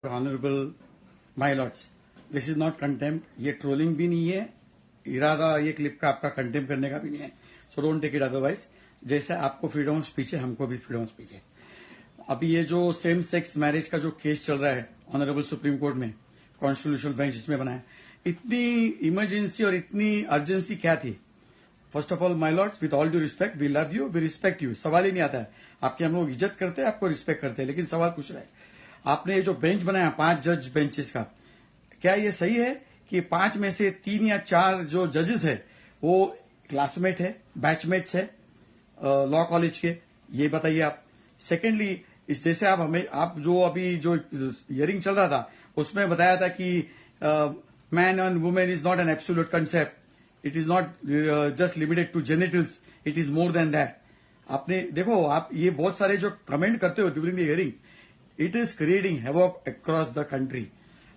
Honourable my Lord's, this is not contempt, ये trolling भी नहीं है, इरादा ये क्लिप का आपका कंटेम्प्ट करने का भी नहीं है, so don't take it otherwise. जैसे आपको फ्रीडम ऑफ स्पीच है, हमको भी फ्रीडम ऑफ स्पीच है। अभी ये जो सेम सेक्स मैरिज का जो केस चल रहा है ऑनरेबल सुप्रीम कोर्ट में, कॉन्स्टिट्यूशनल बेंच इसमें बना है, इतनी इमरजेंसी और इतनी अर्जेंसी क्या थी? First of all my lords, with all due respect, we love you, we respect you, सवाल ही नहीं आता है। आपकी हम लोग इज्जत करते हैं, आपको रिस्पेक्ट करते हैं, लेकिन सवाल पूछ रहा है, आपने ये जो बेंच बनाया 5 जज बेंचेस का, क्या ये सही है कि 5 में से 3 या 4 जो जजेस है वो क्लासमेट है, बैचमेट्स है लॉ कॉलेज के? ये बताइए आप। सेकेंडली, इस जैसे आप जो अभी जो हियरिंग चल रहा था उसमें बताया था कि man and women is not an absolute concept, it is not just limited to genitals, it is more than that. आपने देखो, आप ये बहुत सारे जो कमेंट करते हो during the hearing, it is creating havoc across the country.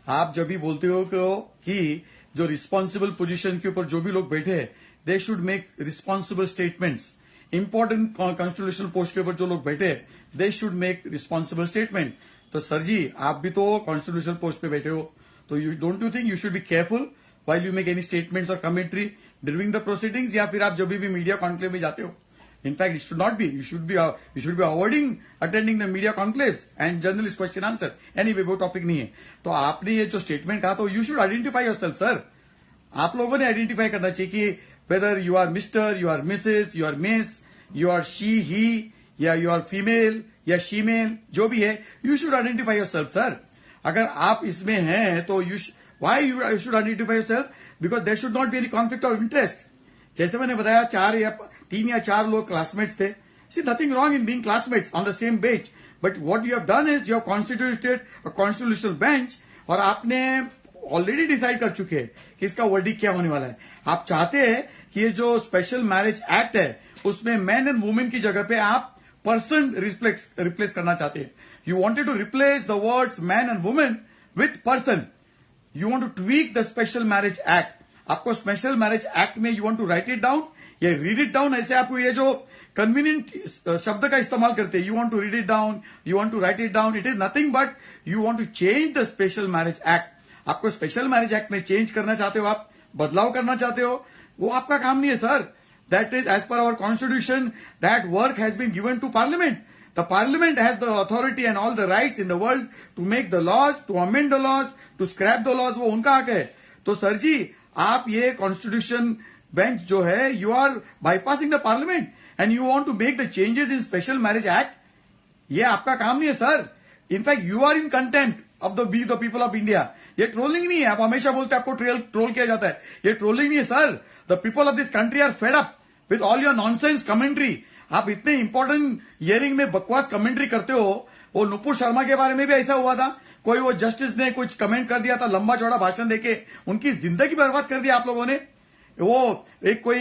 आप जब भी बोलते हो कि जो रिस्पॉन्सिबल पोजीशन के ऊपर जो भी लोग बैठे हैं, they should make responsible statements. Important constitutional post के ऊपर जो लोग बैठे हैं, they should make responsible statement. तो सर जी, आप भी तो कॉन्स्टिट्यूशनल पोस्ट पे बैठे हो, तो you don't you think you should be careful while you make any statements और कमेंट्री ड्यूरिंग द प्रोसीडिंग्स, या फिर आप जब भी मीडिया कॉन्क्लेव में जाते हो? In fact, it should not be. You should be avoiding attending the media conclaves and journalist question answer. Anyway, वो टॉपिक नहीं है। तो आपने ये जो स्टेटमेंट कहा, तो you should identify yourself, sir. आप लोगों ने आइडेंटिफाई करना चाहिए कि whether you are Mr, you are Mrs, you are Miss, you are she, he, या you are female या she-male, जो भी है, you should identify yourself, sir. अगर आप इसमें हैं तो why you should identify yourself? Because there should not be any conflict of interest. जैसे मैंने बताया, 3 या 4 लोग क्लासमेट्स थे। See, nothing wrong in being classmates on the same bench, but what you have done is you have constituted a constitutional bench, और आपने already decide कर चुके हैं कि इसका वर्डिक्ट क्या होने वाला है। आप चाहते हैं कि ये जो स्पेशल मैरिज एक्ट है उसमें मैन एंड वुमेन की जगह पे आप पर्सन रिप्लेस करना चाहते हैं। You wanted to replace the words man and women with person. You want to tweak the special marriage act. आपको स्पेशल मैरिज एक्ट में you want to write it down या रीड इट डाउन, ऐसे आपको ये जो convenient शब्द का इस्तेमाल करते हैं, you want to read it down, you want to write it down, it is nothing but you want to change the special marriage act. आपको स्पेशल मैरिज एक्ट में चेंज करना चाहते हो, आप बदलाव करना चाहते हो, वो आपका काम नहीं है sir. That is as per our constitution, that work has been given to parliament. The parliament has the authority and all the rights in the world to make the laws, to amend the laws, to scrap the laws, वो उनका हक है। तो sir जी, आप ये constitution bench जो है, you are bypassing the parliament and you want to make the changes in special marriage act. ये आपका काम नहीं है sir. In fact you are in contempt of the people of India. ये ट्रोलिंग नहीं है। आप हमेशा बोलते हैं आपको ट्रोल किया जाता है, ये ट्रोलिंग नहीं है sir. The people of this country are fed up with all your nonsense commentary. आप इतने इंपॉर्टेंट हियरिंग में बकवास कमेंट्री करते हो। वो नुपुर शर्मा के बारे में भी ऐसा हुआ था, कोई वो जस्टिस ने कुछ कमेंट कर दिया था, लंबा चौड़ा भाषण देके उनकी जिंदगी बर्बाद कर दिया आप लोगों ने। वो एक कोई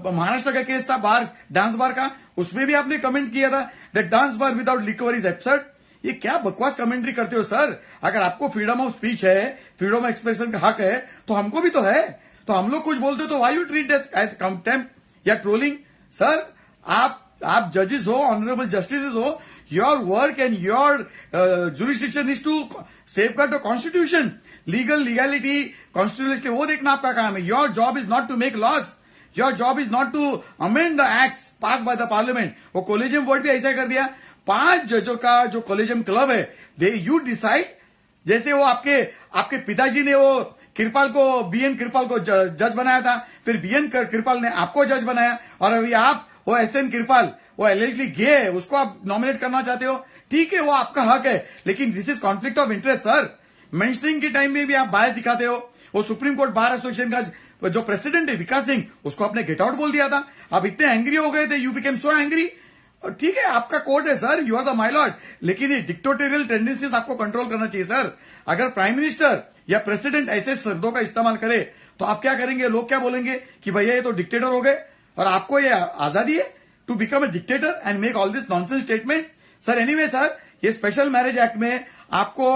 महाराष्ट्र का केस था, बार डांस बार का, उसमें भी आपने कमेंट किया था that dance bar without liquor is absurd. ये क्या बकवास कमेंट्री करते हो सर? अगर आपको फ्रीडम ऑफ स्पीच है, फ्रीडम ऑफ एक्सप्रेशन का हक है, तो हमको भी तो है। तो हम लोग कुछ बोलते हो तो why you treat this as contempt या ट्रोलिंग? सर, आप जजेस हो, ऑनरेबल जस्टिसेस हो, your work and your jurisdiction is to safeguard the constitution, legality, constitution, वो देखना आपका काम है। Your job is not to make laws, your job is not to amend the acts pass by the parliament. वो collegium word भी ऐसा कर दिया। 5 जजों का जो कोलेजियम क्लब है, दे यू डिसाइड। जैसे वो आपके पिताजी ने वो कृपाल को, बीएन कृपाल को जज बनाया था, फिर बीएन कृपाल ने आपको जज बनाया, और अभी आप वो एसएन कृपाल, वो एलिजिबली गे है, उसको आप नॉमिनेट करना चाहते हो। ठीक है, वो आपका हक है, लेकिन this is conflict of interest sir. Mentioning के टाइम में भी आप बायस दिखाते हो। वो सुप्रीम कोर्ट बार एसोसिएशन का जो प्रेसिडेंट है विकास सिंह, उसको आपने गेट आउट बोल दिया था। आप इतने एंग्री हो गए थे, यू बिकेम सो एंग्री। ठीक है, आपका कोर्ट है sir, you are the my lord, लेकिन ये डिक्टेटोरियल टेंडेंसीज आपको कंट्रोल करना चाहिए सर। अगर प्राइम मिनिस्टर या प्रेसिडेंट ऐसे शब्दों का इस्तेमाल करे तो आप क्या करेंगे? लोग क्या बोलेंगे कि भैया ये तो डिक्टेटर हो गए, और आपको ये आजादी है to become a dictator and make all this nonsense statement. Sir anyway sir, ये स्पेशल मैरिज एक्ट में आपको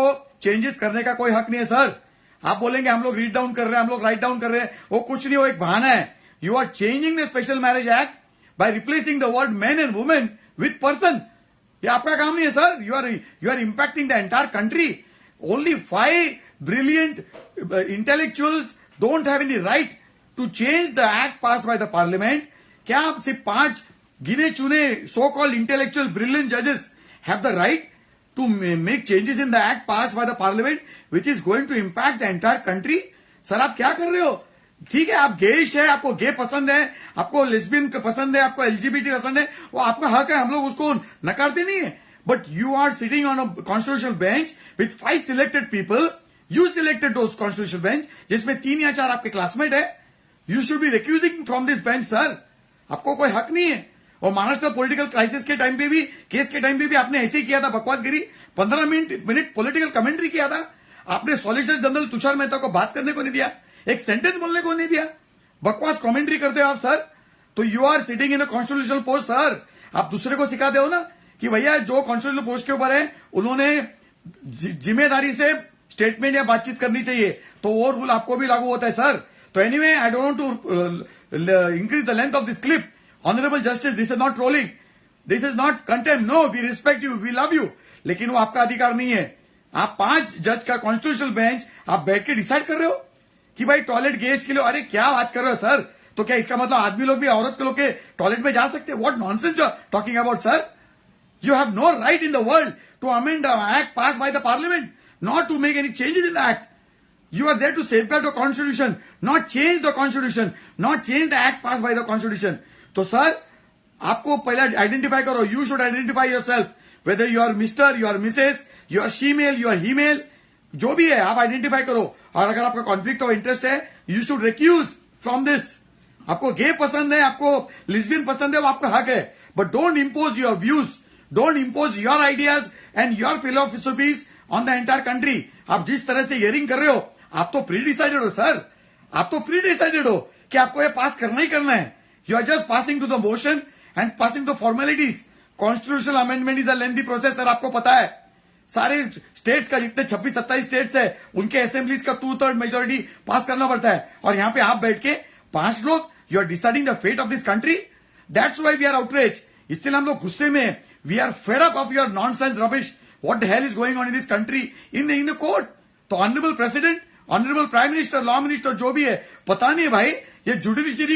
चेंजेस करने का कोई हक नहीं है सर। आप बोलेंगे हम लोग रीड डाउन कर रहे हैं, हम लोग राइट डाउन कर रहे हैं, वो कुछ नहीं, वो एक बहाना है। You are changing the special marriage act by replacing the word man and women with person. ये आपका काम नहीं है sir. You are impacting the entire country. Only 5 brilliant intellectuals don't have any right to change the act passed by the parliament. क्या आप सिर्फ 5 गिने चुने so-called intellectual brilliant judges have the right to make changes in the act passed by the parliament, which is going to impact the entire country? Sir आप क्या कर रहे हो? ठीक है, आप गेइश है, आपको गे पसंद है, आपको लेस्बियन पसंद है, आपको एलजीबीटी पसंद है, वो आपका हक है, हम लोग उसको नकारते नहीं है. But you are sitting on a constitutional bench with 5 selected people. You selected those constitutional bench, जिसमें 3 या 4 आपके क्लासमेट है. You should be recusing from this bench, sir. आपको कोई हक नहीं है. और महाराष्ट्र पॉलिटिकल क्राइसिस के टाइम पे भी, केस के टाइम पे भी आपने ऐसे ही किया था, बकवासगिरी. 15 मिनट पॉलिटिकल कमेंट्री किया था. आपने सॉलिसिटर जनरल तुषार मेहता को बात करने को नहीं दिया, एक सेंटेंस बोलने को नहीं दिया. बकवास कमेंट्री करते हो आप सर. तो you are sitting in a constitutional post sir. आप दूसरे को सिखाते हो ना कि भैया जो कॉन्स्टिट्यूशनल पोस्ट के ऊपर है उन्होंने जिम्मेदारी से स्टेटमेंट या बातचीत करनी चाहिए, तो वो रूल आपको भी लागू होता है सर. तो anyway, I don't want to increase the length of this clip. Honourable justice, this is not trolling, this is not contempt. No, we respect you, we love you, लेकिन वो आपका अधिकार नहीं है. आप 5 जज का कॉन्स्टिट्यूशनल बेंच आप बैठ के डिसाइड कर रहे हो कि भाई टॉयलेट गेज के लिए. अरे क्या बात कर रहे हो सर? तो क्या इसका मतलब आदमी लोग भी औरत के लोग के टॉयलेट में जा सकते हैं? What nonsense you are talking about sir? You have no right in the world to amend an act passed by the parliament, not to make any changes in the act. You are there to safeguard the constitution, not change the constitution, not change the act passed by the constitution. तो sir आपको पहले identify करो. You should identify yourself, whether you are Mr., you are Mrs., you are she-male, you are he-male, जो भी है आप identify करो. और अगर आपका कॉन्फ्लिक्ट ऑफ इंटरेस्ट है, you should recuse from this. आपको गे पसंद है, आपको लिस्बियन पसंद है, वो आपका हक है. But don't impose your views. Don't impose your ideas and your philosophies on the entire country. आप जिस तरह से हियरिंग कर रहे हो, आप तो प्री डिसाइडेड हो सर. आप तो प्री डिसाइडेड हो कि आपको ये पास करना ही करना है. You are just passing to the motion and passing the formalities. Constitutional amendment is a lengthy process sir, आपको पता है. सारे स्टेट्स का जितने 26-27 स्टेट्स है उनके असेंबलीज का 2/3 मेजोरिटी पास करना पड़ता है. और यहां पे आप बैठ के 5 लोग you are deciding the fate of this country. That's why we are outrage. इसलिए हम लोग गुस्से में. We are fed up of your nonsense rubbish. What the hell is going on in this country? In the court. तो honourable president, honourable prime minister, law minister जो भी है, पता नहीं है भाई ये जुडिशरी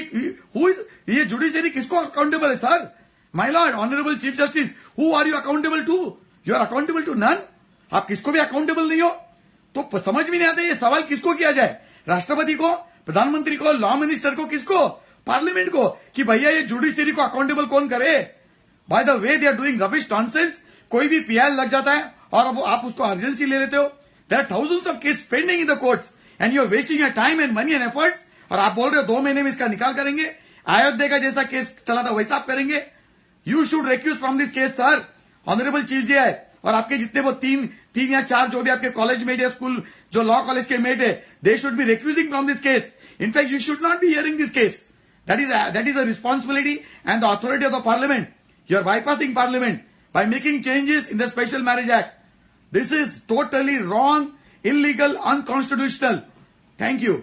ये जुडिशरी किसको अकाउंटेबल है sir? My lord honourable chief justice, who are you accountable to? You are accountable to none. आप किसको भी अकाउंटेबल नहीं हो. तो समझ भी नहीं आता ये सवाल किसको किया जाए. राष्ट्रपति को, प्रधानमंत्री को, लॉ मिनिस्टर को, किसको? पार्लियामेंट को. कि भैया ये जुडिशरी को अकाउंटेबल कौन करे? By the way they are doing rubbish nonsense. कोई भी पीआई लग जाता है और अब आप उसको अर्जेंसी ले लेते हो. There are thousands of cases pending in the courts and you are wasting your time and money and efforts. और आप बोल रहे हो 2 महीने में इसका निकाल करेंगे. अयोध्या का जैसा केस चला था वैसा आप करेंगे. You should recuse from this case sir. Honourable chief ji है और आपके जितने वो 3 या 4 जो भी आपके कॉलेज मेट या स्कूल जो लॉ कॉलेज के मेट है, they should be recusing from this case. In fact, you should not be hearing this case. That is a responsibility and the authority of the parliament. You are bypassing parliament by making changes in the Special Marriage Act. This is totally wrong, illegal, unconstitutional. Thank you.